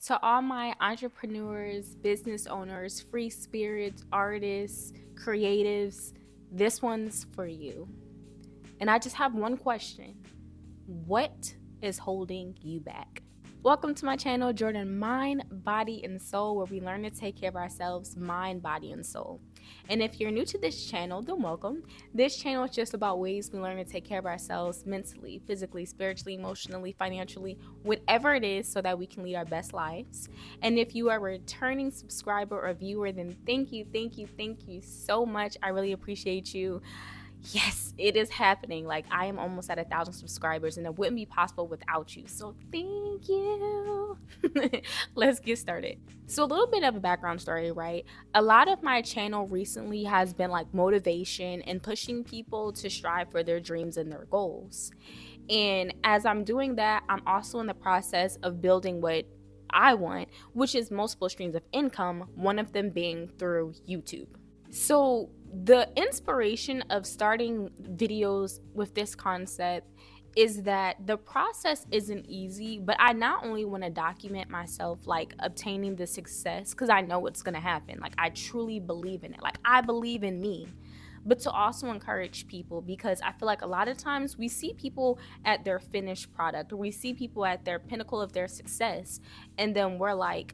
To all my entrepreneurs, business owners, free spirits, artists, creatives, this one's for you. And I just have one question. What is holding you back? Welcome to my channel, Jordan Mind, Body, and Soul, where we learn to take care of ourselves, mind, body, and soul. And if you're new to this channel, then welcome. This channel is just about ways we learn to take care of ourselves mentally, physically, spiritually, emotionally, financially, whatever it is, so that we can lead our best lives. And if you are a returning subscriber or viewer, then thank you so much. I really appreciate you. Yes, it is happening. Like, I am almost at 1,000 subscribers, and it wouldn't be possible without you. So thank you. Let's get started. So a little bit of a background story, right? A lot of my channel recently has been like motivation and pushing people to strive for their dreams and their goals. And as I'm doing that, I'm also in the process of building what I want, which is multiple streams of income, one of them being through YouTube. So the inspiration of starting videos with this concept is that the process isn't easy, but I not only want to document myself like obtaining the success, because I know what's going to happen. Like, I truly believe in it. Like, I believe in me. But to also encourage people, because I feel like a lot of times we see people at their finished product, or we see people at their pinnacle of their success, and then we're like,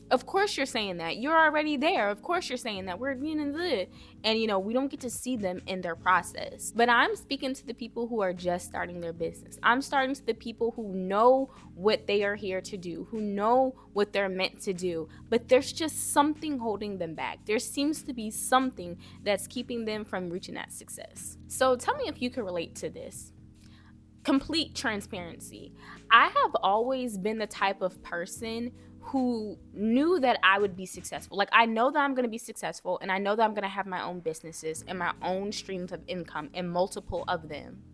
of course you're saying that. You're already there. Of course you're saying that. We're being good. And we don't get to see them in their process. But I'm speaking to the people who are just starting their business. I'm starting to the people who know what they are here to do, who know what they're meant to do. But there's just something holding them back. There seems to be something that's keeping them from reaching that success. So tell me if you can relate to this. Complete transparency. I have always been the type of person who knew that I would be successful. Like, I know that I'm going to be successful, and I know that I'm going to have my own businesses and my own streams of income, and multiple of them.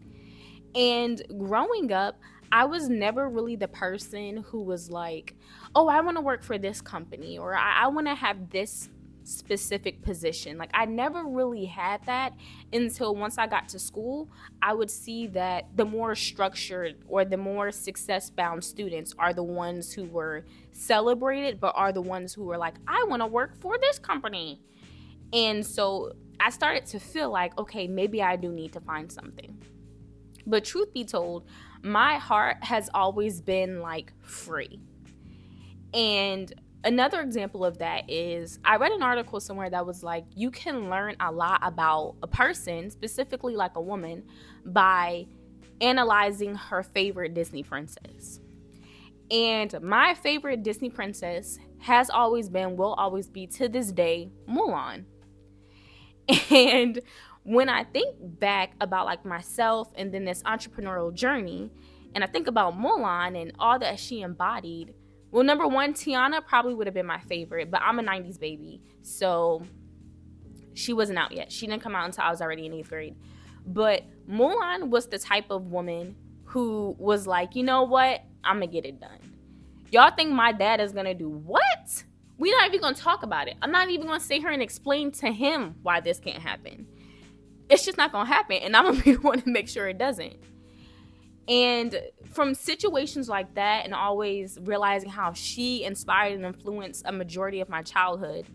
And growing up, I was never really the person who was like, oh, I want to work for this company, or I want to have this specific position. Like, I never really had that until once I got to school. I would see that the more structured or the more success bound students are the ones who were celebrated, but are the ones who were like, I want to work for this company. And so I started to feel like, okay, maybe I do need to find something. But truth be told, my heart has always been like free. And another example of that is I read an article somewhere that was like, you can learn a lot about a person, specifically like a woman, by analyzing her favorite Disney princess. And my favorite Disney princess has always been, will always be to this day, Mulan. And when I think back about like myself and then this entrepreneurial journey, and I think about Mulan and all that she embodied, well, number one, Tiana probably would have been my favorite, but I'm a 90s baby, so she wasn't out yet. She didn't come out until I was already in 8th grade. But Mulan was the type of woman who was like, you know what? I'm going to get it done. Y'all think my dad is going to do what? We're not even going to talk about it. I'm not even going to sit here and explain to him why this can't happen. It's just not going to happen, and I'm going to be the one to make sure it doesn't. And from situations like that, and always realizing how she inspired and influenced a majority of my childhood,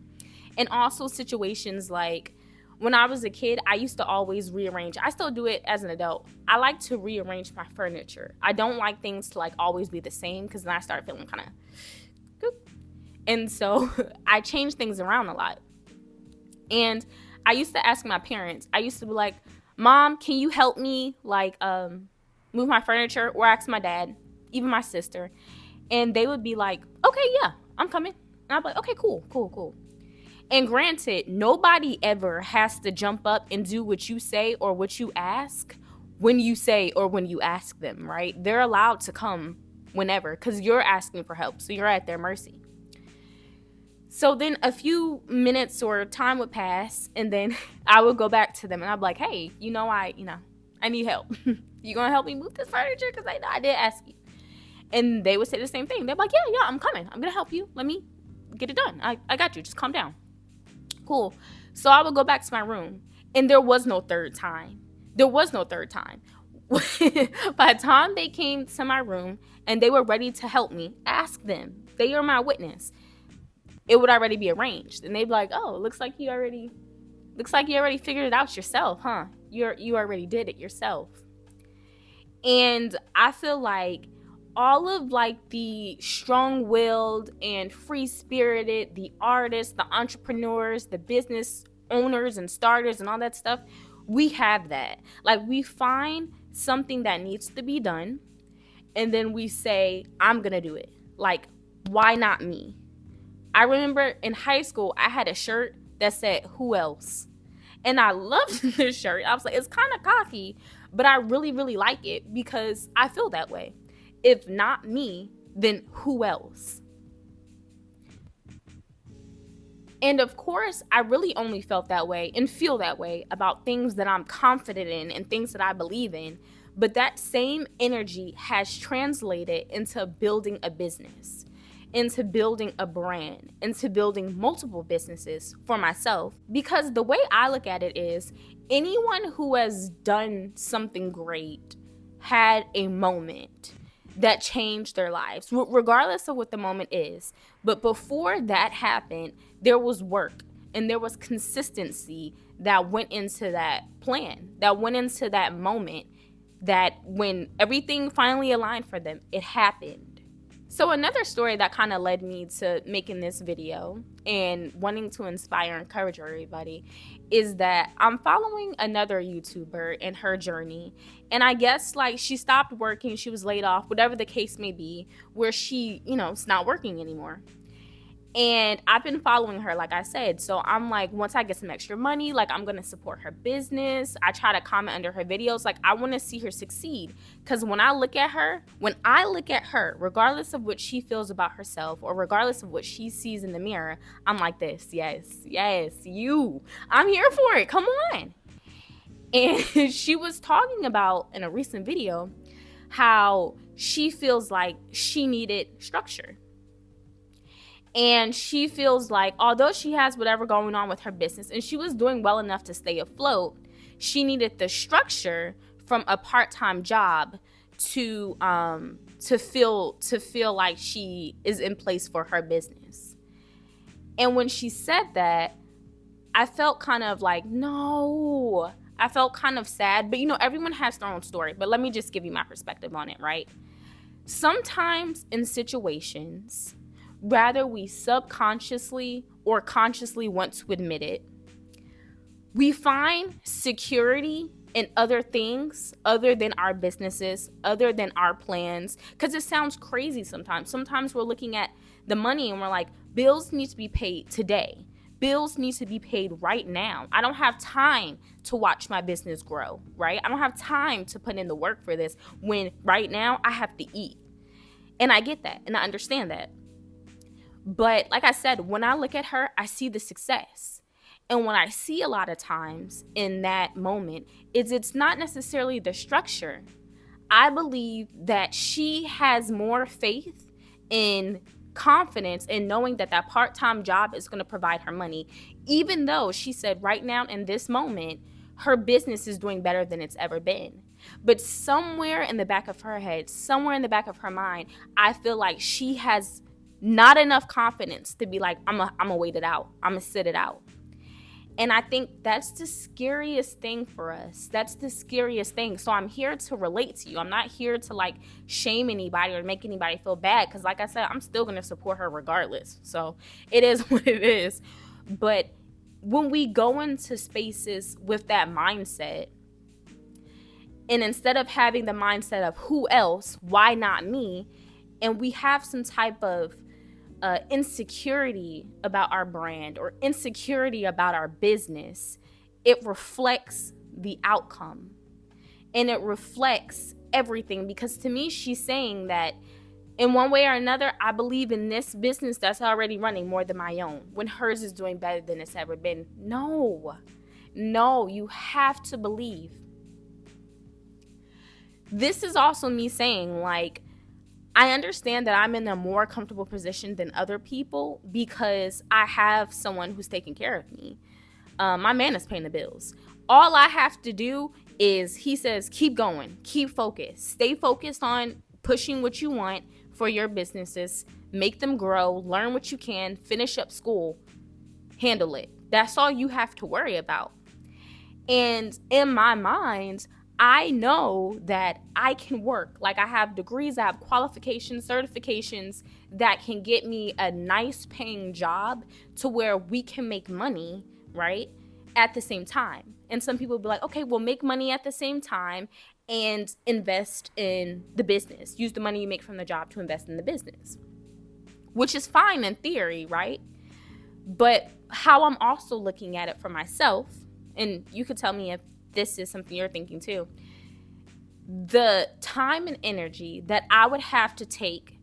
and also situations like when I was a kid, I used to always rearrange. I still do it as an adult. I like to rearrange my furniture. I don't like things to like always be the same, because then I start feeling kind of, and so I change things around a lot. And I used to ask my parents. I used to be like, Mom, can you help me like move my furniture? Or ask my dad, even my sister. And they would be like, okay, yeah, I'm coming. And I'd be like, okay, cool. And granted, nobody ever has to jump up and do what you say or what you ask when you say or when you ask them, right? They're allowed to come whenever, because you're asking for help. So you're at their mercy. So then a few minutes or time would pass, and then I would go back to them and I'd be like, hey, I need help. You gonna help me move this furniture? Because I did ask you. And they would say the same thing. They're like, yeah, I'm coming. I'm gonna help you. Let me get it done. I got you. Just calm down. Cool. So I would go back to my room, and there was no third time. By the time they came to my room and they were ready to help me, ask them. They are my witness. It would already be arranged, and they'd be like, "Oh, looks like you already figured it out yourself, huh? You already did it yourself." And I feel like all of like the strong-willed and free-spirited, the artists, the entrepreneurs, the business owners and starters and all that stuff, we have that. Like, we find something that needs to be done, and then we say, I'm gonna do it. Like, why not me? I remember in high school, I had a shirt that said, "Who else?" And I loved this shirt. I was like, it's kind of cocky, but I really, really like it because I feel that way. If not me, then who else? And of course, I really only felt that way and feel that way about things that I'm confident in and things that I believe in. But that same energy has translated into building a business, into building a brand, into building multiple businesses for myself. Because the way I look at it is, anyone who has done something great had a moment that changed their lives, regardless of what the moment is. But before that happened, there was work and there was consistency that went into that plan, that went into that moment, that when everything finally aligned for them, it happened. So another story that kind of led me to making this video and wanting to inspire and encourage everybody is that I'm following another YouTuber in her journey. And I guess like she stopped working, she was laid off, whatever the case may be, where she, it's not working anymore. And I've been following her, like I said. So I'm like, once I get some extra money, like I'm going to support her business. I try to comment under her videos. Like, I want to see her succeed. Because when I look at her, regardless of what she feels about herself or regardless of what she sees in the mirror, I'm like this. Yes, you. I'm here for it. Come on. And she was talking about in a recent video how she feels like she needed structure. And she feels like, although she has whatever going on with her business and she was doing well enough to stay afloat, she needed the structure from a part-time job to feel like she is in place for her business. And when she said that, I felt kind of like, no. I felt kind of sad, but everyone has their own story. But let me just give you my perspective on it, right? Sometimes in situations, whether we subconsciously or consciously want to admit it, we find security in other things other than our businesses, other than our plans. Because it sounds crazy sometimes. Sometimes we're looking at the money and we're like, bills need to be paid today. Bills need to be paid right now. I don't have time to watch my business grow, right? I don't have time to put in the work for this when right now I have to eat. And I get that and I understand that. But like I said, when I look at her, I see the success. And what I see a lot of times in that moment is it's not necessarily the structure. I believe that she has more faith in confidence in knowing that that part-time job is going to provide her money, even though she said right now in this moment, her business is doing better than it's ever been. But somewhere in the back of her head, somewhere in the back of her mind, I feel like she has not enough confidence to be like, I'm gonna wait it out. I'm gonna sit it out. And I think that's the scariest thing for us. That's the scariest thing. So I'm here to relate to you. I'm not here to like shame anybody or make anybody feel bad. Because like I said, I'm still gonna support her regardless. So it is what it is. But when we go into spaces with that mindset, and instead of having the mindset of who else, why not me, and we have some type of insecurity about our brand or insecurity about our business, it reflects the outcome and it reflects everything. Because to me, she's saying that in one way or another, I believe in this business that's already running more than my own when hers is doing better than it's ever been. No, you have to believe. This is also me saying, like, I understand that I'm in a more comfortable position than other people because I have someone who's taking care of me. My man is paying the bills. All I have to do is he says, keep going, keep focused, stay focused on pushing what you want for your businesses, make them grow, learn what you can, finish up school, handle it. That's all you have to worry about. And in my mind, I know that I can work. Like, I have degrees, I have qualifications, certifications that can get me a nice paying job to where we can make money, right? At the same time. And some people will be like, okay, we'll make money at the same time and invest in the business. Use the money you make from the job to invest in the business, which is fine in theory, right? But how I'm also looking at it for myself, and you could tell me if this is something you're thinking too, the time and energy that I would have to take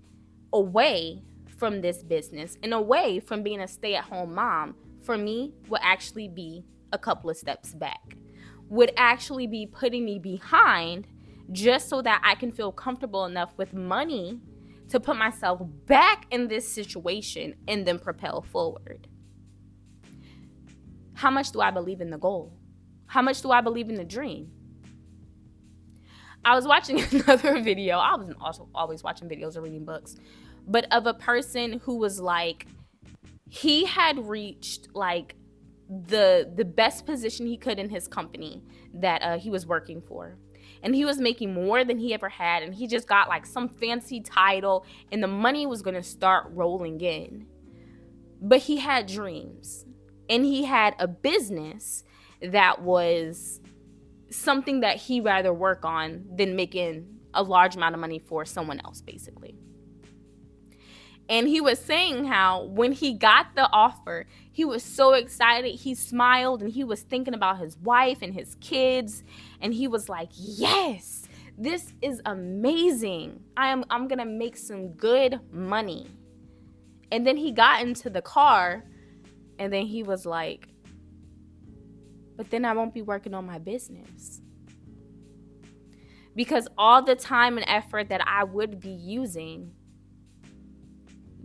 away from this business and away from being a stay-at-home mom, for me, would actually be a couple of steps back, would actually be putting me behind just so that I can feel comfortable enough with money to put myself back in this situation and then propel forward. How much do I believe in the goal? How much do I believe in the dream? I was watching another video. I was also always watching videos or reading books, but of a person who was like, he had reached like the best position he could in his company that he was working for. And he was making more than he ever had. And he just got like some fancy title and the money was going to start rolling in. But he had dreams. And he had a business that was something that he rather work on than making a large amount of money for someone else, basically. And he was saying how when he got the offer, he was so excited. He smiled and he was thinking about his wife and his kids. And he was like, yes, this is amazing. I'm going to make some good money. And then he got into the car and then he was like, but then I won't be working on my business. Because all the time and effort that I would be using,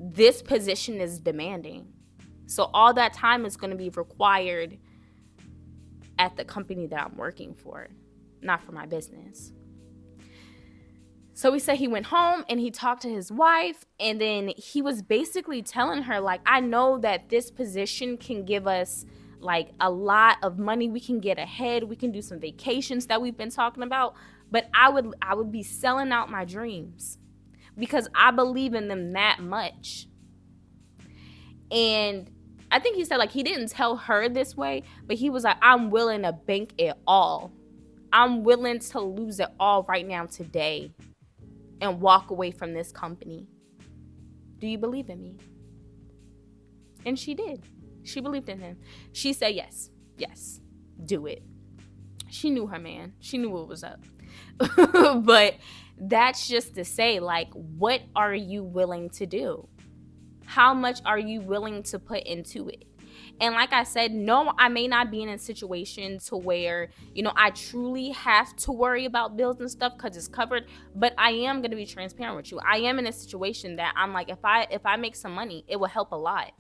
this position is demanding. So all that time is going to be required at the company that I'm working for, not for my business. So he said he went home and he talked to his wife, and then he was basically telling her, like, I know that this position can give us like a lot of money. We can get ahead. We can do some vacations that we've been talking about, but I would be selling out my dreams because I believe in them that much. And I think he said, like, he didn't tell her this way, but he was like, I'm willing to bank it all. I'm willing to lose it all right now today and walk away from this company. Do you believe in me? And she did. She believed in him. She said, yes, do it. She knew her man. She knew what was up. But that's just to say, like, what are you willing to do? How much are you willing to put into it? And like I said, no, I may not be in a situation to where, you know, I truly have to worry about bills and stuff because it's covered. But I am going to be transparent with you. I am in a situation that I'm like, if I make some money, it will help a lot.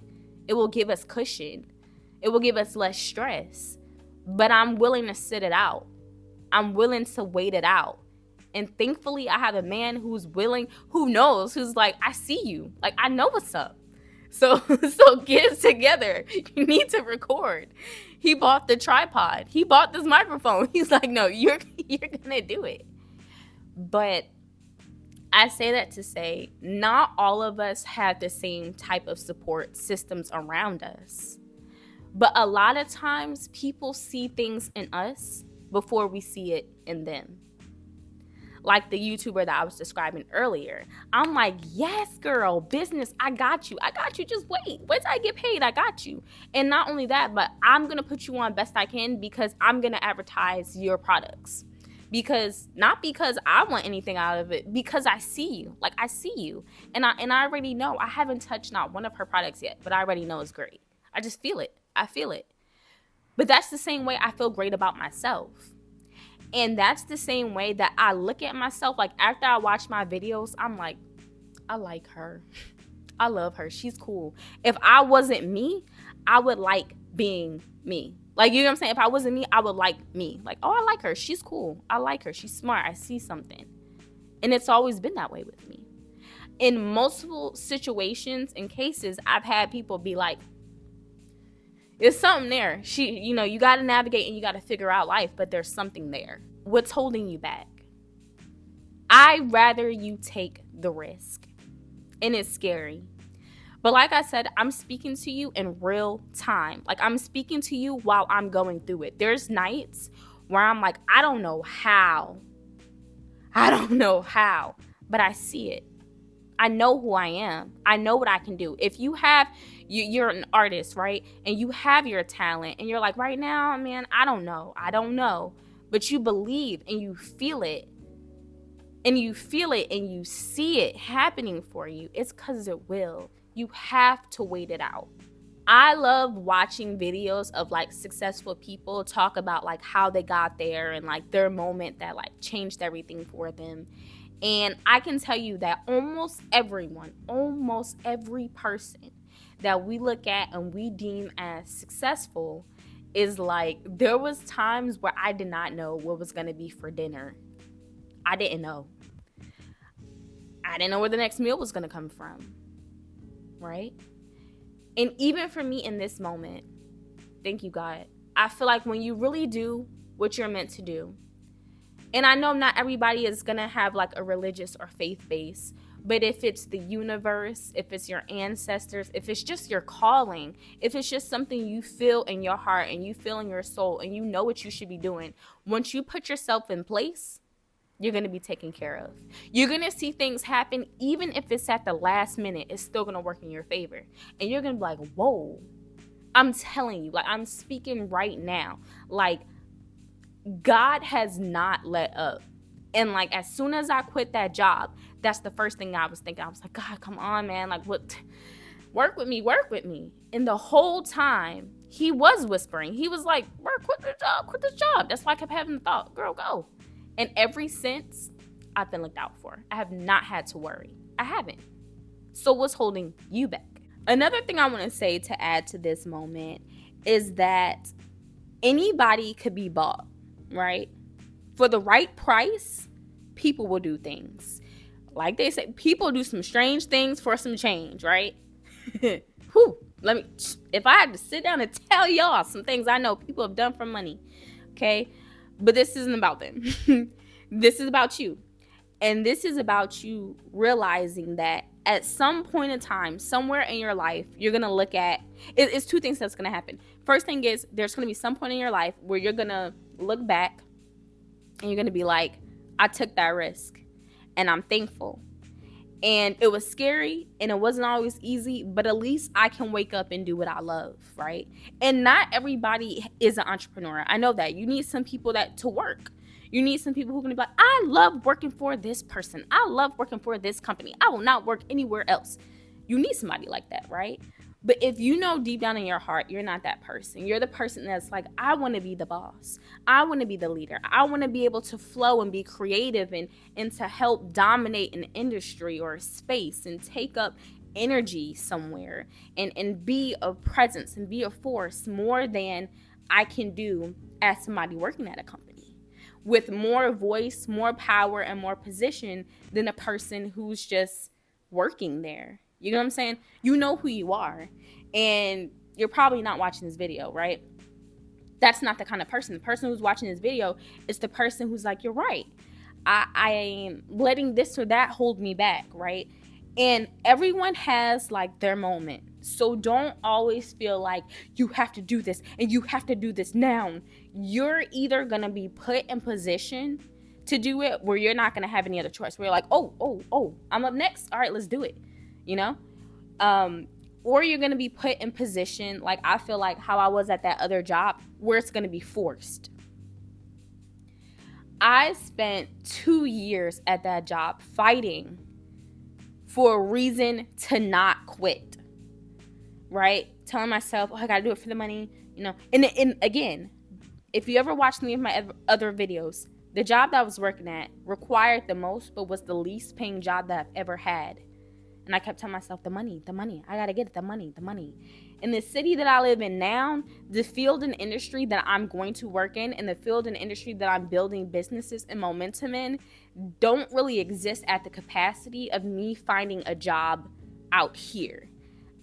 It will give us cushion. It will give us less stress. But I'm willing to sit it out. I'm willing to wait it out. And thankfully, I have a man who's willing, who knows, who's like, I see you. Like, I know what's up. So get it together. You need to record. He bought the tripod. He bought this microphone. He's like, no, you're gonna do it. But I say that to say, not all of us have the same type of support systems around us. But a lot of times people see things in us before we see it in them. Like the YouTuber that I was describing earlier. I'm like, yes, girl, business, I got you. Just wait. Wait till I get paid. I got you. And not only that, but I'm going to put you on best I can because I'm going to advertise your products. Not because I want anything out of it, because I see you. Like, I see you. And I already know. I haven't touched not one of her products yet, but I already know it's great. I just feel it. I feel it. But that's the same way I feel great about myself. And that's the same way that I look at myself. Like, after I watch my videos, I'm like, I like her. I love her. She's cool. If I wasn't me, I would like being me. Like, you know what I'm saying? If I wasn't me, I would like me. Like, oh, I like her. She's cool. I like her. She's smart. I see something. And it's always been that way with me. In multiple situations and cases, I've had people be like, there's something there. You got to navigate and you got to figure out life, but there's something there. What's holding you back? I'd rather you take the risk. And it's scary. But like I said, I'm speaking to you in real time. Like, I'm speaking to you while I'm going through it. There's nights where I'm like, I don't know how, but I see it. I know who I am. I know what I can do. If you're an artist, right? And you have your talent and you're like, right now, man, I don't know. But you believe and you feel it. And you feel it and you see it happening for you. It's because it will. You have to wait it out. I love watching videos of like successful people talk about like how they got there and like their moment that like changed everything for them. And I can tell you that almost every person that we look at and we deem as successful is like, there was times where I did not know what was going to be for dinner. I didn't know. I didn't know where the next meal was going to come from. Right? And even for me in this moment, thank you, God. I feel like when you really do what you're meant to do, and I know not everybody is going to have like a religious or faith base, but if it's the universe, if it's your ancestors, if it's just your calling, if it's just something you feel in your heart and you feel in your soul and you know what you should be doing, once you put yourself in place, you're going to be taken care of. You're going to see things happen, even if it's at the last minute, it's still going to work in your favor. And you're going to be like, whoa, I'm telling you, like, I'm speaking right now. Like, God has not let up. And like, as soon as I quit that job, that's the first thing I was thinking. I was like, God, come on, man. Like, what? Work with me. And the whole time he was whispering, he was like, quit the job. That's why I kept having the thought, girl, go. And ever since, I've been looked out for. I have not had to worry. I haven't. So what's holding you back? Another thing I want to say to add to this moment is that anybody could be bought, right? For the right price, people will do things. Like they say, people do some strange things for some change, right? Whew. If I had to sit down and tell y'all some things I know people have done for money, okay? But this isn't about them. This is about you. And this is about you realizing that at some point in time, somewhere in your life, you're going to look at, it's two things that's going to happen. First thing is, there's going to be some point in your life where you're going to look back and you're going to be like, I took that risk and I'm thankful. And it was scary and it wasn't always easy, but at least I can wake up and do what I love, right? And not everybody is an entrepreneur. I know that. You need some people to work. You need some people who can be like, I love working for this person. I love working for this company. I will not work anywhere else. You need somebody like that, right? But if you know deep down in your heart, you're not that person. You're the person that's like, I want to be the boss. I want to be the leader. I want to be able to flow and be creative and to help dominate an industry or a space and take up energy somewhere and be a presence and be a force more than I can do as somebody working at a company with more voice, more power, and more position than a person who's just working there. You know what I'm saying? You know who you are. And you're probably not watching this video, right? That's not the kind of person. The person who's watching this video is the person who's like, you're right. I am letting this or that hold me back, right? And everyone has like their moment. So don't always feel like you have to do this and you have to do this now. You're either going to be put in position to do it where you're not going to have any other choice. Where you're like, oh, I'm up next. All right, let's do it. You know? Or you're going to be put in position, like I feel like how I was at that other job, where it's going to be forced. I spent 2 years at that job fighting for a reason to not quit, right? Telling myself, oh, I got to do it for the money, you know. And again, if you ever watched any of my other videos, the job that I was working at required the most, but was the least paying job that I've ever had. And I kept telling myself, the money, I gotta get it, the money. In the city that I live in now, the field and industry that I'm going to work in and the field and industry that I'm building businesses and momentum in don't really exist at the capacity of me finding a job out here.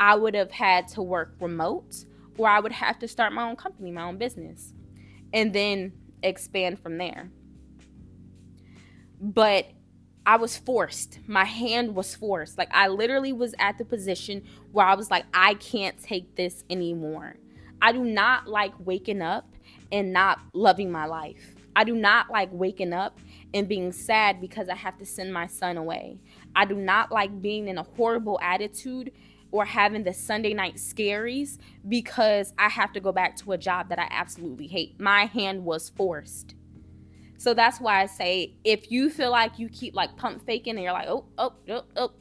I would have had to work remote, or I would have to start my own company, my own business, and then expand from there. But I was forced. My hand was forced. Like, I literally was at the position where I was like, I can't take this anymore. I do not like waking up and not loving my life. I do not like waking up and being sad because I have to send my son away. I do not like being in a horrible attitude or having the Sunday night scaries because I have to go back to a job that I absolutely hate. My hand was forced. So that's why I say, if you feel like you keep like pump faking and you're like, oh,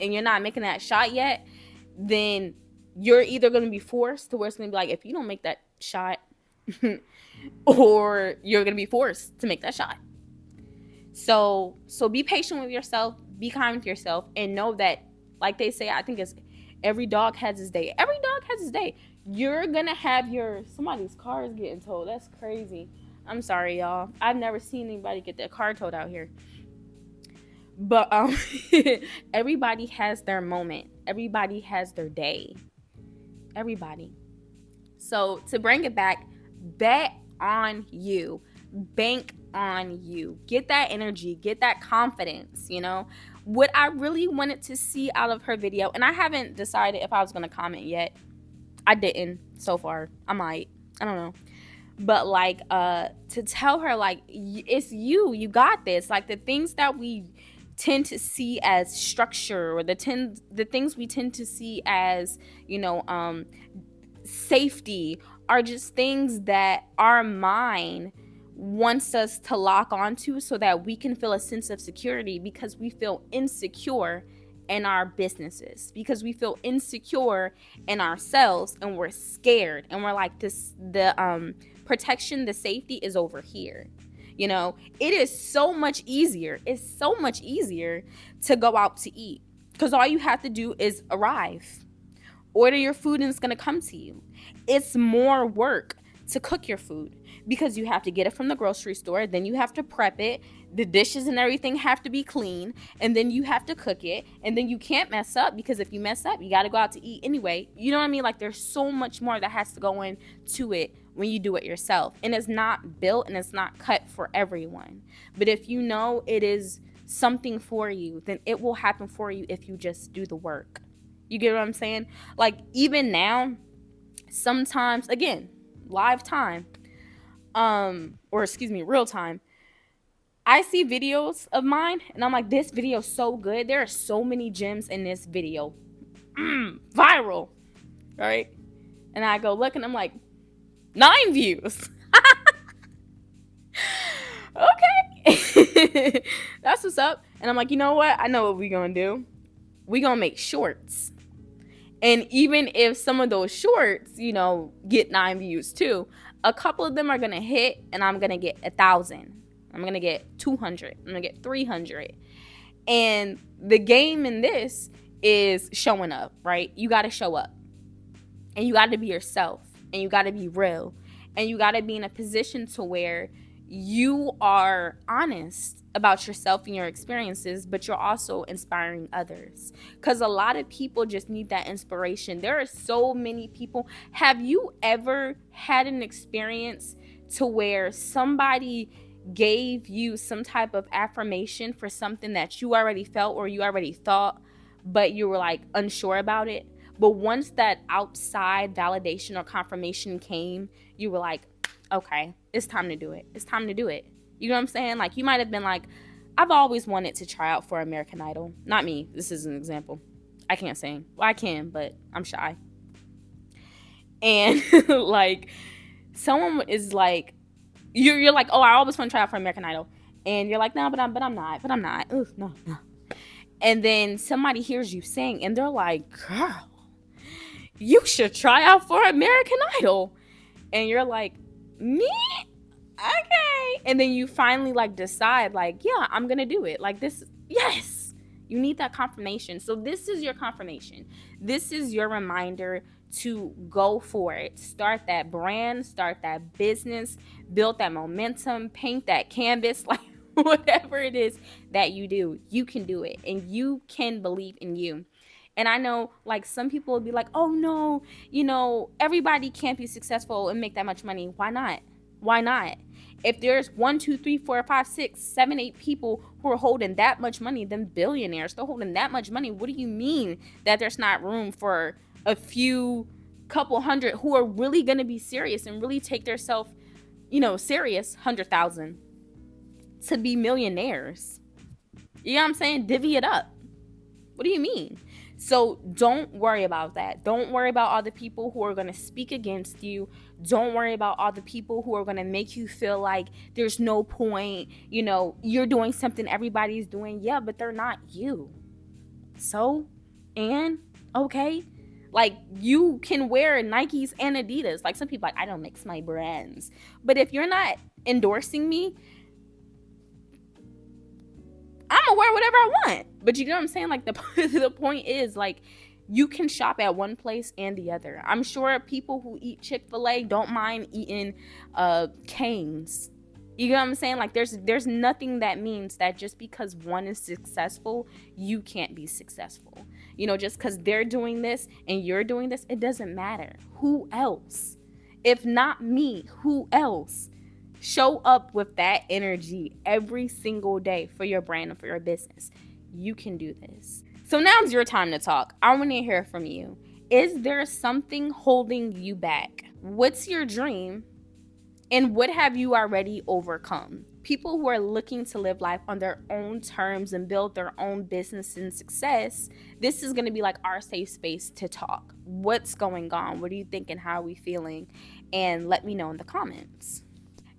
and you're not making that shot yet, then you're either going to be forced to where it's going to be like, if you don't make that shot, or you're going to be forced to make that shot. So be patient with yourself, be kind with yourself, and know that, like they say, I think it's every dog has his day. Every dog has his day. You're going to have somebody's car is getting towed. That's crazy. I'm sorry, y'all. I've never seen anybody get their car towed out here. But everybody has their moment. Everybody has their day. Everybody. So to bring it back, bet on you. Bank on you. Get that energy. Get that confidence, What I really wanted to see out of her video, and I haven't decided if I was going to comment yet. I didn't so far. I might. I don't know. But like to tell her, like, it's you got this. Like, the things that we tend to see as structure, or the things we tend to see as safety, are just things that our mind wants us to lock onto so that we can feel a sense of security, because we feel insecure in our businesses, because we feel insecure in ourselves, and we're scared, and we're like, the protection, the safety is over here. It is so much easier. It's so much easier to go out to eat, because all you have to do is arrive, order your food, and it's going to come to you. It's more work to cook your food, because you have to get it from the grocery store, then you have to prep it, the dishes and everything have to be clean, and then you have to cook it, and then you can't mess up, because if you mess up, you got to go out to eat anyway. You know what I mean? Like, there's so much more that has to go into it when you do it yourself, and it's not built and it's not cut for everyone. But if you know it is something for you, then it will happen for you if you just do the work. You get what I'm saying? Like, even now, sometimes, again, live time, real time, I see videos of mine and I'm like, this video is so good. There are so many gems in this video. Viral. Right? And I go look and I'm like, 9 views. Okay. That's what's up. And I'm like, you know what? I know what we're going to do. We're going to make shorts. And even if some of those shorts, get 9 views too, a couple of them are going to hit and I'm going to get 1,000. I'm going to get 200. I'm going to get 300. And the game in this is showing up, right? You got to show up. And you got to be yourself. And you got to be real. And you got to be in a position to where you are honest about yourself and your experiences, but you're also inspiring others. Because a lot of people just need that inspiration. There are so many people. Have you ever had an experience to where somebody gave you some type of affirmation for something that you already felt or you already thought, but you were like unsure about it? But once that outside validation or confirmation came, you were like, okay, it's time to do it. It's time to do it. You know what I'm saying? Like, you might have been like, I've always wanted to try out for American Idol. Not me. This is an example. I can't sing. Well, I can, but I'm shy. And like, someone is like, you're like, oh, I always want to try out for American Idol. And you're like, no, but I'm not. Ugh, no. And then somebody hears you sing and they're like, girl, you should try out for American Idol. And you're like, me? Okay. And then you finally like decide like, yeah, I'm going to do it. Like this. Yes. You need that confirmation. So this is your confirmation. This is your reminder to go for it. Start that brand, start that business, build that momentum, paint that canvas, like whatever it is that you do, you can do it, and you can believe in you. And I know, like, some people will be like, oh no, everybody can't be successful and make that much money. Why not? Why not? If there's 1, 2, 3, 4, 5, 6, 7, 8 people who are holding that much money, then billionaires, they're holding that much money. What do you mean that there's not room for a few couple hundred who are really going to be serious and really take themselves, serious, 100,000 to be millionaires? You know what I'm saying? Divvy it up. What do you mean? So don't worry about that. Don't worry about all the people who are going to speak against you. Don't worry about all the people who are going to make you feel like there's no point. You're doing something everybody's doing. Yeah, but they're not you. So, and okay, like, you can wear Nikes and Adidas. Like, some people, like, I don't mix my brands. But if you're not endorsing me, I'm gonna wear whatever I want. But you know what I'm saying? Like, the point is, like, you can shop at one place and the other. I'm sure people who eat Chick-fil-A don't mind eating Cane's. You know what I'm saying? Like, there's nothing that means that just because one is successful, you can't be successful. Just because they're doing this and you're doing this, it doesn't matter. Who else? If not me, who else? Show up with that energy every single day for your brand and for your business. You can do this. So now's your time to talk. I want to hear from you. Is there something holding you back? What's your dream? And what have you already overcome? People who are looking to live life on their own terms and build their own business and success, this is going to be like our safe space to talk. What's going on? What are you thinking? How are we feeling? And let me know in the comments.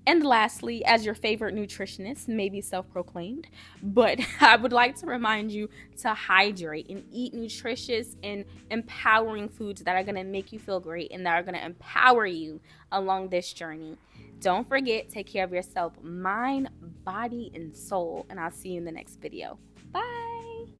And lastly, as your favorite nutritionist, maybe self-proclaimed, but I would like to remind you to hydrate and eat nutritious and empowering foods that are going to make you feel great and that are going to empower you along this journey. Don't forget, take care of yourself, mind, body, and soul, and I'll see you in the next video. Bye.